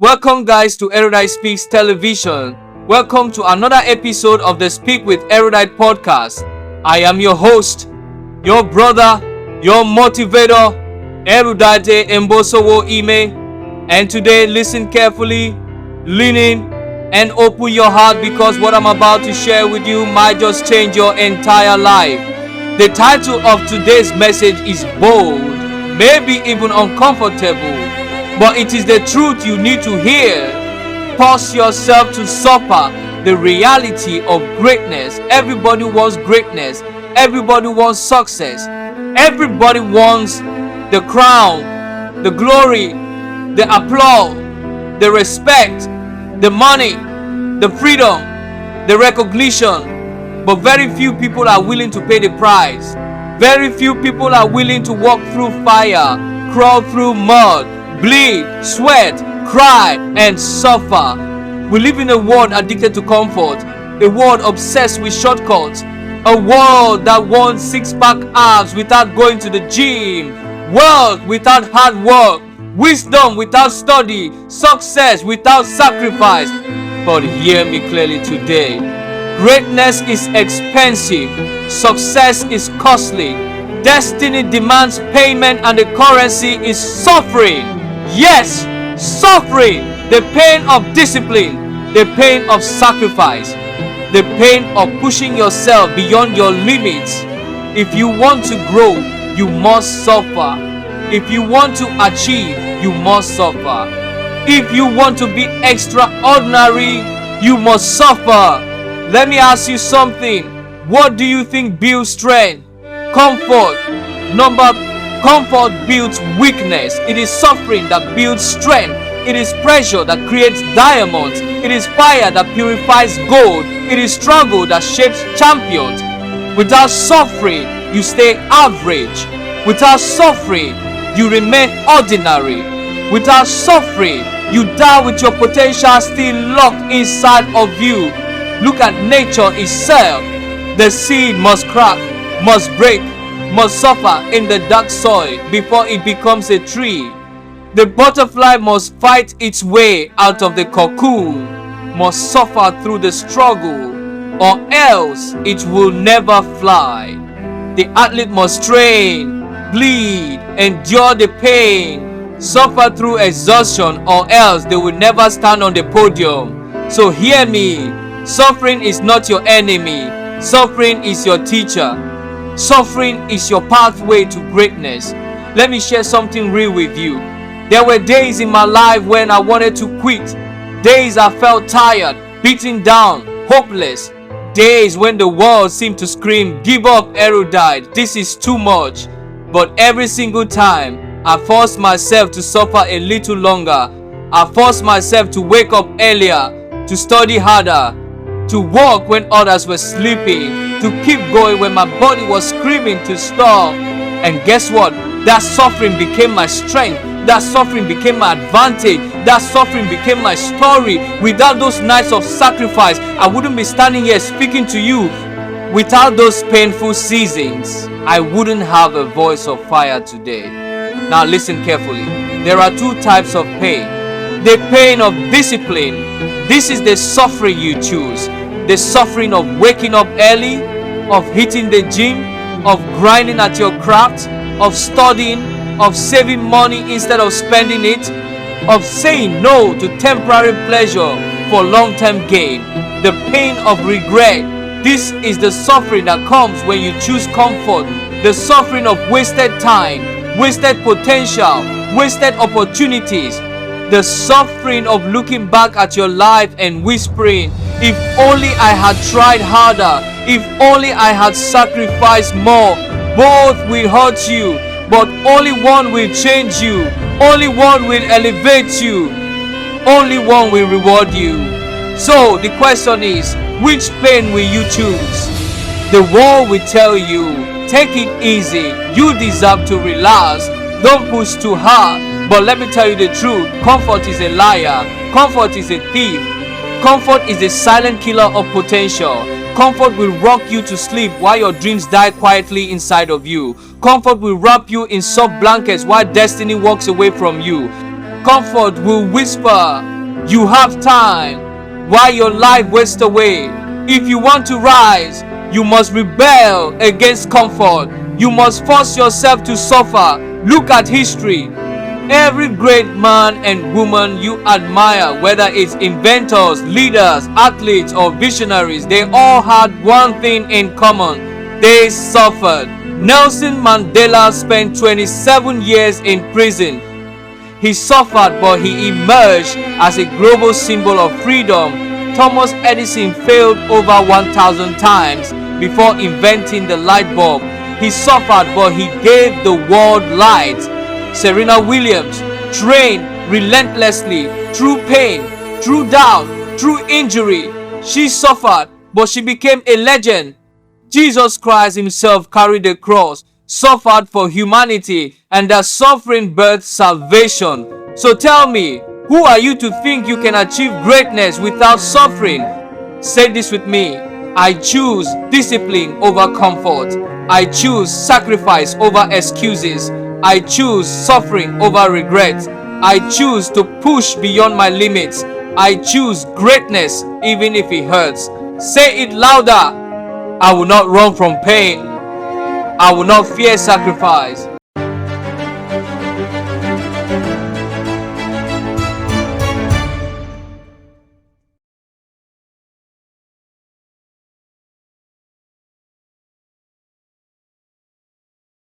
Welcome guys to Erudite Speaks Television. Welcome to another episode of the Speak with Erudite podcast. I am your host, your brother, your motivator, Erudite Mbosowo Ime. And today listen carefully, lean in and open your heart because what I'm about to share with you might just change your entire life. The title of today's message is bold, maybe even uncomfortable, but it is the truth you need to hear. Force yourself to suffer the reality of greatness. Everybody wants greatness. Everybody wants success. Everybody wants the crown, the glory, the applause, the respect, the money, the freedom, the recognition. But very few people are willing to pay the price. Very few people are willing to walk through fire, crawl through mud, bleed, sweat, cry, and suffer. We live in a world addicted to comfort, a world obsessed with shortcuts, a world that wants six-pack abs without going to the gym, wealth without hard work, wisdom without study, success without sacrifice. But hear me clearly today. Greatness is expensive, success is costly, destiny demands payment, and the currency is suffering. Yes, suffering, the pain of discipline, the pain of sacrifice, the pain of pushing yourself beyond your limits. If you want to grow, you must suffer. If you want to achieve, you must suffer. If you want to be extraordinary, you must suffer. Let me ask you something. What do you think builds strength? Comfort. Comfort builds weakness. It is suffering that builds strength. It is pressure that creates diamonds. It is fire that purifies gold. It is struggle that shapes champions. Without suffering, you stay average. Without suffering, you remain ordinary. Without suffering, you die with your potential still locked inside of you. Look at nature itself. The seed must crack, must break, must suffer in the dark soil before it becomes a tree. The butterfly must fight its way out of the cocoon, must suffer through the struggle, or else it will never fly. The athlete must train, bleed, endure the pain, suffer through exhaustion, or else they will never stand on the podium. So hear me, suffering is not your enemy. Suffering is your teacher. Suffering is your pathway to greatness. Let me share something real with you. There were days in my life when I wanted to quit. Days I felt tired, beaten down, hopeless. Days when the world seemed to scream, "Give up, Erudite, this is too much." But every single time, I forced myself to suffer a little longer. I forced myself to wake up earlier, to study harder, to walk when others were sleeping, to keep going when my body was screaming to stop. And guess what? That suffering became my strength. That suffering became my advantage. That suffering became my story. Without those nights of sacrifice, I wouldn't be standing here speaking to you. Without those painful seasons, I wouldn't have a voice of fire today. Now listen carefully. There are two types of pain. The pain of discipline. This is the suffering you choose. The suffering of waking up early, of hitting the gym, of grinding at your craft, of studying, of saving money instead of spending it, of saying no to temporary pleasure for long-term gain. The pain of regret. This is the suffering that comes when you choose comfort. The suffering of wasted time, wasted potential, wasted opportunities. The suffering of looking back at your life and whispering, "If only I had tried harder, if only I had sacrificed more." Both will hurt you, but only one will change you. Only one will elevate you. Only one will reward you. So the question is, which pain will you choose? The world will tell you, "Take it easy, you deserve to relax, don't push too hard." But let me tell you the truth, comfort is a liar. Comfort is a thief. Comfort is a silent killer of potential. Comfort will rock you to sleep while your dreams die quietly inside of you. Comfort will wrap you in soft blankets while destiny walks away from you. Comfort will whisper, You have time. Why your life waste away? If you want to rise, you must rebel against comfort. You must force yourself to suffer. Look at history. Every great man and woman you admire, whether it's inventors, leaders, athletes, or visionaries, they all had one thing in common. They suffered. Nelson Mandela spent 27 years in prison. He suffered, but he emerged as a global symbol of freedom. Thomas Edison failed over 1,000 times before inventing the light bulb. He suffered, but he gave the world light. Serena Williams trained relentlessly through pain, through doubt, through injury. She suffered, but she became a legend. Jesus Christ himself carried the cross, suffered for humanity, and that suffering birthed salvation. So tell me, who are you to think you can achieve greatness without suffering? Say this with me. I choose discipline over comfort. I choose sacrifice over excuses. I choose suffering over regret. I choose to push beyond my limits. I choose greatness even if it hurts. Say it louder. I will not run from pain. I will not fear sacrifice.